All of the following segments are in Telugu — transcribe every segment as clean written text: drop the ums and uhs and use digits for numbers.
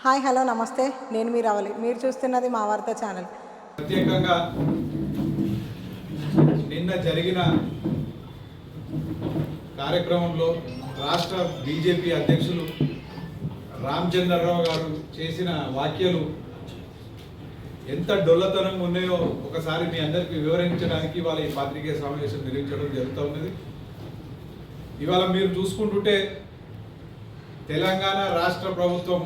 హాయ్ హలో నమస్తే, నేను మీ రావలి. మీరు చూస్తున్నది మా వార్త ఛానల్. ప్రత్యేకంగా నిన్న జరిగిన కార్యక్రమంలో రాష్ట్ర బీజేపీ అధ్యక్షులు రామచంద్రరావు గారు చేసిన వ్యాఖ్యలు ఎంత డొల్లతనంగా ఉన్నాయో ఒకసారి మీ అందరికీ వివరించడానికి ఇవాళ ఈ పాత్రికేయ సమావేశం నిర్వహించడం జరుగుతూ ఉన్నది. ఇవాళ మీరు చూసుకుంటుంటే తెలంగాణ రాష్ట్ర ప్రభుత్వం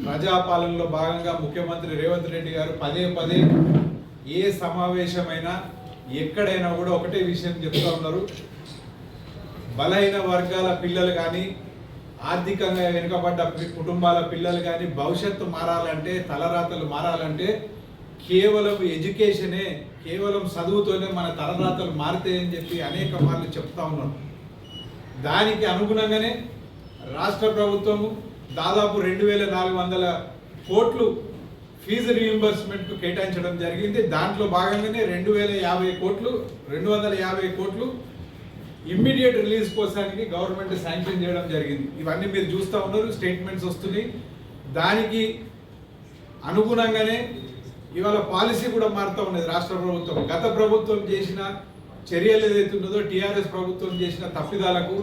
ప్రజాపాలనలో భాగంగా ముఖ్యమంత్రి రేవంత్ రెడ్డి గారు పదే పదే ఏ సమావేశమైనా ఎక్కడైనా కూడా ఒకటే విషయం చెప్తూ ఉన్నారు. బలహీన వర్గాల పిల్లలు కానీ, ఆర్థికంగా వెనుకబడ్డ కుటుంబాల పిల్లలు కానీ భవిష్యత్తు మారాలంటే, తలరాతలు మారాలంటే కేవలం ఎడ్యుకేషనే, కేవలం చదువుతోనే మన తలరాతలు మారుతాయని చెప్పి అనేక మార్లు చెప్తా ఉన్నారు. దానికి అనుగుణంగానే రాష్ట్ర ప్రభుత్వము దాదాపు 2400 కోట్లు ఫీజు రీయింబర్స్మెంట్కు కేటాయించడం జరిగింది. దాంట్లో భాగంగానే 250 కోట్లు ఇమ్మీడియట్ రిలీజ్ కోసానికి గవర్నమెంట్ శాంక్షన్ చేయడం జరిగింది. ఇవన్నీ మీరు చూస్తూ ఉన్నారు, స్టేట్మెంట్స్ వస్తున్నాయి. దానికి అనుగుణంగానే ఇవాళ పాలసీ కూడా మారుతూ ఉన్నది రాష్ట్ర ప్రభుత్వం. గత ప్రభుత్వం చేసిన చర్యలు ఏదైతే ఉన్నదో, టీఆర్ఎస్ ప్రభుత్వం చేసిన తప్పిదాలకు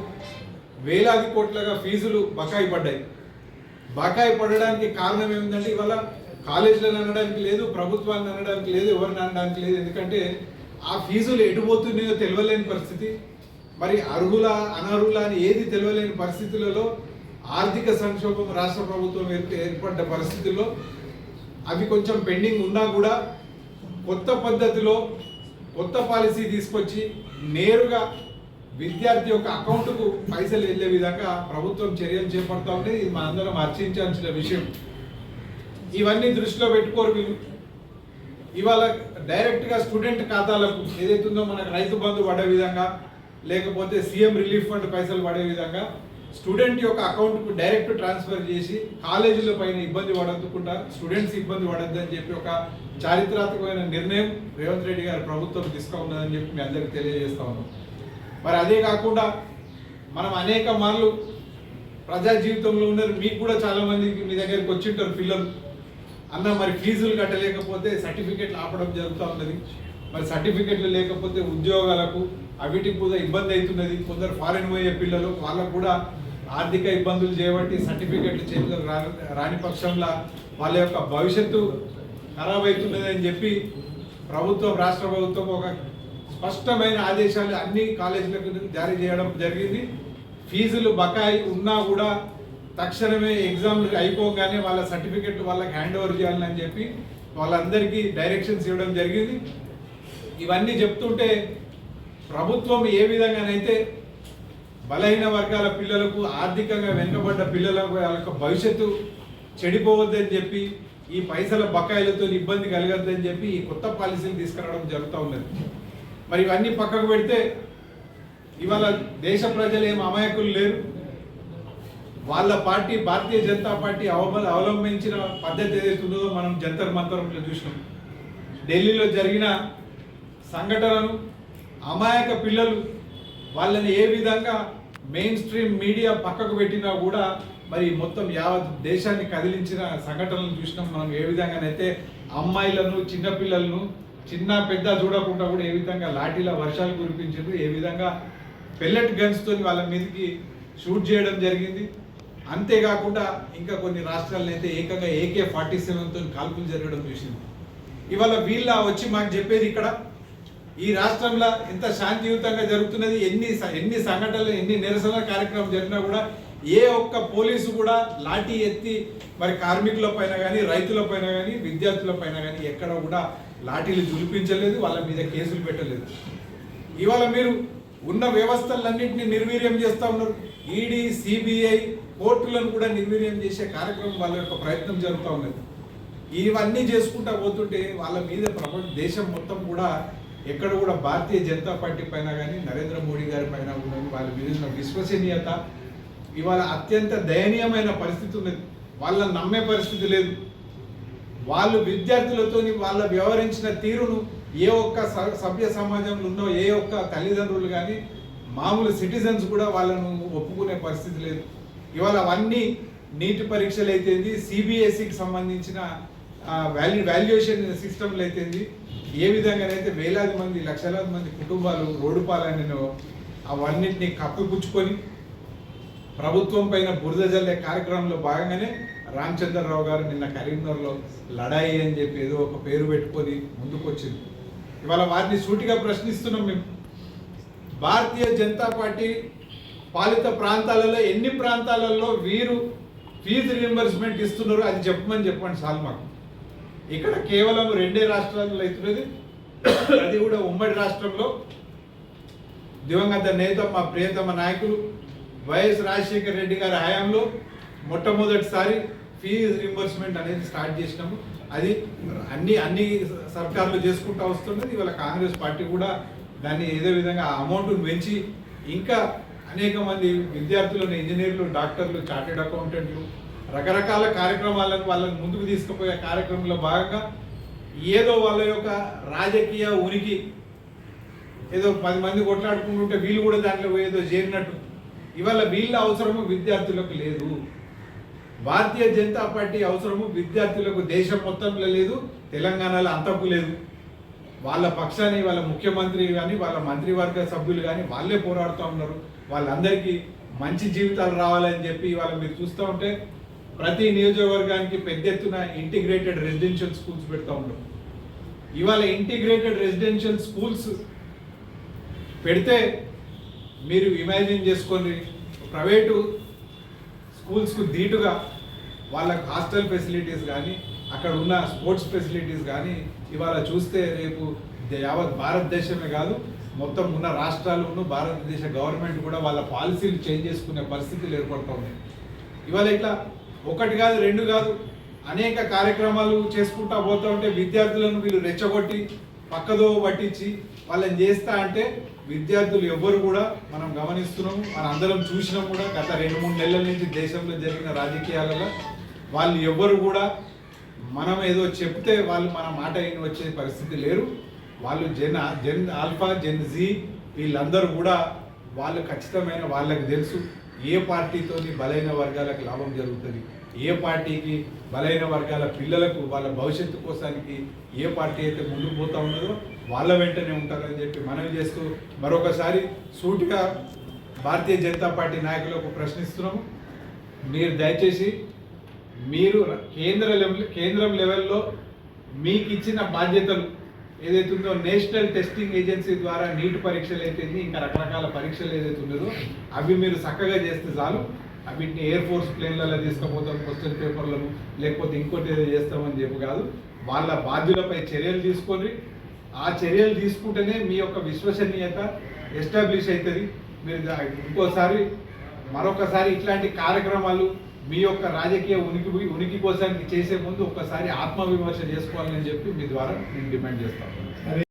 వేలాది కోట్లుగా ఫీజులు బకాయి పడ్డాయి. బకాయి పడడానికి కారణం ఏమిటంటే ఇవాళ కాలేజీలను అనడానికి లేదు, ప్రభుత్వాన్ని అనడానికి లేదు, ఎవరిని అనడానికి లేదు. ఎందుకంటే ఆ ఫీజులు ఎటుపోతున్నాయో తెలియలేని పరిస్థితి, మరి అర్హుల అనర్హుల అని ఏది తెలియలేని పరిస్థితులలో ఆర్థిక సంక్షోభం రాష్ట్ర ప్రభుత్వం ఏర్పడ్డ పరిస్థితుల్లో అవి కొంచెం పెండింగ్ ఉన్నా కూడా కొత్త పద్ధతిలో కొత్త పాలసీ తీసుకొచ్చి నేరుగా విద్యార్థి యొక్క అకౌంట్కు పైసలు వెళ్ళే విధంగా ప్రభుత్వం చర్యలు చేపడతా ఉంటే ఇది మనందరం హర్షించాల్సిన విషయం. ఇవన్నీ దృష్టిలో పెట్టుకోరు వీళ్ళు. ఇవాళ డైరెక్ట్గా స్టూడెంట్ ఖాతాలకు ఏదైతుందో మనకు రైతు బంధు పడే విధంగా, లేకపోతే సీఎం రిలీఫ్ ఫండ్ పైసలు పడే విధంగా స్టూడెంట్ యొక్క అకౌంట్కు డైరెక్ట్ ట్రాన్స్ఫర్ చేసి కాలేజీల పైన ఇబ్బంది పడకుండా స్టూడెంట్స్ ఇబ్బంది పడద్దని చెప్పి ఒక చారిత్రాత్మకమైన నిర్ణయం రేవంత్ రెడ్డి గారి ప్రభుత్వం తీసుకున్నదని చెప్పి మీ అందరికీ తెలియజేస్తా ఉన్నాం. మరి అదే కాకుండా మనం అనేక మార్లు ప్రజా జీవితంలో ఉన్నారు, మీకు కూడా చాలామందికి మీ దగ్గరికి వచ్చింటారు పిల్లలు, అన్న మరి ఫీజులు కట్టలేకపోతే సర్టిఫికెట్లు ఆపడం జరుగుతూ ఉన్నది, మరి సర్టిఫికెట్లు లేకపోతే ఉద్యోగాలకు అవిటికి కూడా ఇబ్బంది అవుతున్నది. కొందరు ఫారెన్ పోయే పిల్లలు, వాళ్ళకు కూడా ఆర్థిక ఇబ్బందులు చేయబట్టి సర్టిఫికెట్లు చేతులకు రాని పక్షంలో వాళ్ళ యొక్క భవిష్యత్తు ఖరాబ్ అవుతున్నది అని చెప్పి ప్రభుత్వం, రాష్ట్ర ప్రభుత్వం ఒక స్పష్టమైన ఆదేశాలు అన్ని కాలేజీలకు జారీ చేయడం జరిగింది. ఫీజులు బకాయి ఉన్నా కూడా తక్షణమే ఎగ్జామ్లు అయిపోగానే వాళ్ళ సర్టిఫికెట్ వాళ్ళకి హ్యాండ్ ఓవర్ చేయాలని చెప్పి వాళ్ళందరికీ డైరెక్షన్స్ ఇవ్వడం జరిగింది. ఇవన్నీ చెప్తుంటే ప్రభుత్వం ఏ విధంగానైతే బలహీన వర్గాల పిల్లలకు, ఆర్థికంగా వెనుకబడ్డ పిల్లలకు వాళ్ళ యొక్క భవిష్యత్తు చెడిపోవద్దని చెప్పి, ఈ పైసల బకాయిలతో ఇబ్బంది కలగద్దని చెప్పి ఈ కొత్త పాలసీలు తీసుకురావడం జరుగుతూ ఉన్నది. మరి ఇవన్నీ పక్కకు పెడితే ఇవాళ దేశ ప్రజలు ఏం అమాయకులు లేరు. వాళ్ళ పార్టీ, భారతీయ జనతా పార్టీ అవలంబించిన పద్ధతి ఏదైతే ఉన్నదో మనం జంతర్ మంతరంలో చూసినాం. ఢిల్లీలో జరిగిన సంఘటనను అమాయక పిల్లలు వాళ్ళని ఏ విధంగా మెయిన్ స్ట్రీమ్ మీడియా పక్కకు పెట్టినా కూడా మరి మొత్తం యావత్ దేశాన్ని కదిలించిన సంఘటనలు చూసినాం మనం. ఏ విధంగానైతే అమ్మాయిలను, చిన్నపిల్లలను చిన్న పెద్ద చూడకుండా కూడా ఏ విధంగా లాఠీల వర్షాలు కురిపించారు, ఏ విధంగా పెల్లెట్ గన్స్తో వాళ్ళ మీదకి షూట్ చేయడం జరిగింది. అంతేకాకుండా ఇంకా కొన్ని రాష్ట్రాలను అయితే ఏకంగా AK-47తో కాల్పులు జరగడం చూసింది. ఇవాళ వీళ్ళ వచ్చి మాకు చెప్పేది ఇక్కడ ఈ రాష్ట్రంలో ఎంత శాంతియుతంగా జరుగుతున్నది, ఎన్ని సంఘటనలు, ఎన్ని నిరసన కార్యక్రమం జరిగినా కూడా ఏ ఒక్క పోలీసు కూడా లాఠీ ఎత్తి మరి కార్మికుల పైన కానీ, రైతుల పైన కానీ, విద్యార్థుల పైన కానీ ఎక్కడ కూడా లాఠీలు జులిపించలేదు, వాళ్ళ మీద కేసులు పెట్టలేదు. ఇవాళ మీరు ఉన్న వ్యవస్థలన్నింటినీ నిర్వీర్యం చేస్తూ ఉన్నారు. ఈడీ, CBI, కోర్టులను కూడా నిర్వీర్యం చేసే కార్యక్రమం వాళ్ళ యొక్క ప్రయత్నం జరుగుతూ ఉన్నది. ఇవన్నీ చేసుకుంటా పోతుంటే వాళ్ళ మీద దేశం మొత్తం కూడా ఎక్కడ కూడా భారతీయ జనతా పార్టీ పైన కానీ, నరేంద్ర మోడీ గారి పైన కూడా వాళ్ళ మీద ఉన్న విశ్వసనీయత ఇవాళ అత్యంత దయనీయమైన పరిస్థితి ఉన్నది. వాళ్ళని నమ్మే పరిస్థితి లేదు. వాళ్ళు విద్యార్థులతో వాళ్ళ వ్యవహరించిన తీరును ఏ ఒక్క సభ్య సమాజంలో ఉన్నో ఏ ఒక్క తల్లిదండ్రులు కానీ, మామూలు సిటిజన్స్ కూడా వాళ్ళను ఒప్పుకునే పరిస్థితి లేదు. ఇవాళ అవన్నీ నీట్ పరీక్షలు అయితేంది, సిబిఎస్ఈకి సంబంధించిన వాల్యుయేషన్ సిస్టమ్లు అయితేంది, ఏ విధంగానైతే వేలాది మంది లక్షలాది మంది కుటుంబాలు రోడ్డు పాలైనో అవన్నింటినీ కప్పిపుచ్చుకొని ప్రభుత్వం పైన బురద జల్లే కార్యక్రమంలో భాగంగానే రామచంద్రరావు గారు నిన్న కరీంనగర్లో లడాయి అని చెప్పి ఏదో ఒక పేరు పెట్టుకొని ముందుకు వచ్చింది. ఇవాళ వారిని సూటిగా ప్రశ్నిస్తున్నాం మేము. భారతీయ జనతా పార్టీ పాలిత ప్రాంతాలలో ఎన్ని ప్రాంతాలలో వీరు ఫీజు రియంబర్స్మెంట్ ఇస్తున్నారు అది చెప్పండి చాలు మాకు. ఇక్కడ కేవలం 2 రాష్ట్రాల్లో అవుతున్నది, అది కూడా ఉమ్మడి రాష్ట్రంలో దివంగత నేత మా ప్రియతమ నాయకులు వైఎస్ రాజశేఖర రెడ్డి గారి హయాంలో మొట్టమొదటిసారి ఫీజు రింబర్స్మెంట్ అనేది స్టార్ట్ చేసినాము. అది అన్ని సర్కార్లు చేసుకుంటూ వస్తున్నది. ఇవాళ కాంగ్రెస్ పార్టీ కూడా దాన్ని ఏదో విధంగా ఆ అమౌంట్ను పెంచి ఇంకా అనేక మంది విద్యార్థులను, ఇంజనీర్లు, డాక్టర్లు, చార్టెడ్ అకౌంటెంట్లు రకరకాల కార్యక్రమాలను వాళ్ళని ముందుకు తీసుకుపోయే కార్యక్రమంలో భాగంగా ఏదో వాళ్ళ యొక్క రాజకీయ ఉనికి ఏదో 10 మంది కొట్లాడుకుంటుంటే వీళ్ళు కూడా దాంట్లో ఏదో చేరినట్టు ఇవాళ వీళ్ళ అవసరము విద్యార్థులకు లేదు. భారతీయ జనతా పార్టీ అవసరము విద్యార్థులకు దేశం మొత్తంలో లేదు, తెలంగాణలో అంతకు లేదు. వాళ్ళ పక్షాన్ని వాళ్ళ ముఖ్యమంత్రి కానీ వాళ్ళ మంత్రివర్గ సభ్యులు కానీ వాళ్ళే పోరాడుతూ ఉన్నారు. వాళ్ళందరికీ మంచి జీవితాలు రావాలని చెప్పి ఇవాళ మీరు చూస్తూ ఉంటే ప్రతి నియోజకవర్గానికి పెద్ద ఎత్తున ఇంటిగ్రేటెడ్ రెసిడెన్షియల్ స్కూల్స్ పెడతా ఉన్నారు. ఇవాళ ఇంటిగ్రేటెడ్ రెసిడెన్షియల్ స్కూల్స్ పెడితే మీరు ఇమాజిన్ చేసుకోండి, ప్రైవేటు స్కూల్స్కు ధీటుగా వాళ్ళకి హాస్టల్ ఫెసిలిటీస్ కానీ అక్కడ ఉన్న స్పోర్ట్స్ ఫెసిలిటీస్ కానీ ఇవాళ చూస్తే రేపు యావత్ భారతదేశమే కాదు మొత్తం ఉన్న రాష్ట్రాలు భారతదేశ గవర్నమెంట్ కూడా వాళ్ళ పాలసీలు చేంజ్ చేసుకునే పరిస్థితులు ఏర్పడుతూ ఉన్నాయి. ఇవాళ ఇట్లా 1 కాదు 2 కాదు అనేక కార్యక్రమాలు చేసుకుంటా పోతూ ఉంటే విద్యార్థులను వీళ్ళు రెచ్చగొట్టి పక్కదో పట్టించి వాళ్ళని చేస్తా అంటే విద్యార్థులు ఎవ్వరు కూడా మనం గమనిస్తున్నాము, మన అందరం చూసినాం కూడా గత 2-3 నెలల నుంచి దేశంలో జరిగిన రాజకీయాలలో వాళ్ళు ఎవ్వరు కూడా మనం ఏదో చెప్తే వాళ్ళు మన మాట అయిన వచ్చే పరిస్థితి లేరు. వాళ్ళు జెన్ ఆల్ఫా, జెన్ జీ వీళ్ళందరూ కూడా వాళ్ళు ఖచ్చితమైన వాళ్ళకి తెలుసు ఏ పార్టీతోని బలైన వర్గాలకు లాభం జరుగుతుంది, ఏ పార్టీకి బలైన వర్గాల పిల్లలకు వాళ్ళ భవిష్యత్తు కోసానికి ఏ పార్టీ అయితే ముందుకు పోతా ఉన్నదో వాళ్ళ వెంటనే ఉంటారని చెప్పి మనవి చేస్తూ మరొకసారి సూటిగా భారతీయ జనతా పార్టీ నాయకులకు ప్రశ్నిస్తున్నాము. మీరు దయచేసి మీరు కేంద్రం లెవెల్లో మీకు ఇచ్చిన బాధ్యతలు ఏదైతే ఉందో నేషనల్ టెస్టింగ్ ఏజెన్సీ ద్వారా నీట్ పరీక్షలు అయితే ఇంకా రకరకాల పరీక్షలు ఏదైతే ఉన్నదో అవి మీరు చక్కగా చేస్తే చాలు. వీటిని ఎయిర్ ఫోర్స్ ప్లేన్లలో తీసుకుపోతాం క్వశ్చన్ పేపర్లను లేకపోతే ఇంకోటి ఏదో చేస్తామని చెప్పి కాదు, వాళ్ళ బాధ్యులపై చర్యలు తీసుకొని ఆ చర్యలు తీసుకుంటేనే మీ యొక్క విశ్వసనీయత ఎస్టాబ్లిష్ అవుతుంది. మీరు మరొకసారి ఇట్లాంటి కార్యక్రమాలు మీ యొక్క రాజకీయ ఉనికి కోసానికి చేసే ముందు ఒకసారి ఆత్మవిమర్శ చేసుకోవాలని చెప్పి మీ ద్వారా నేను డిమాండ్ చేస్తాను.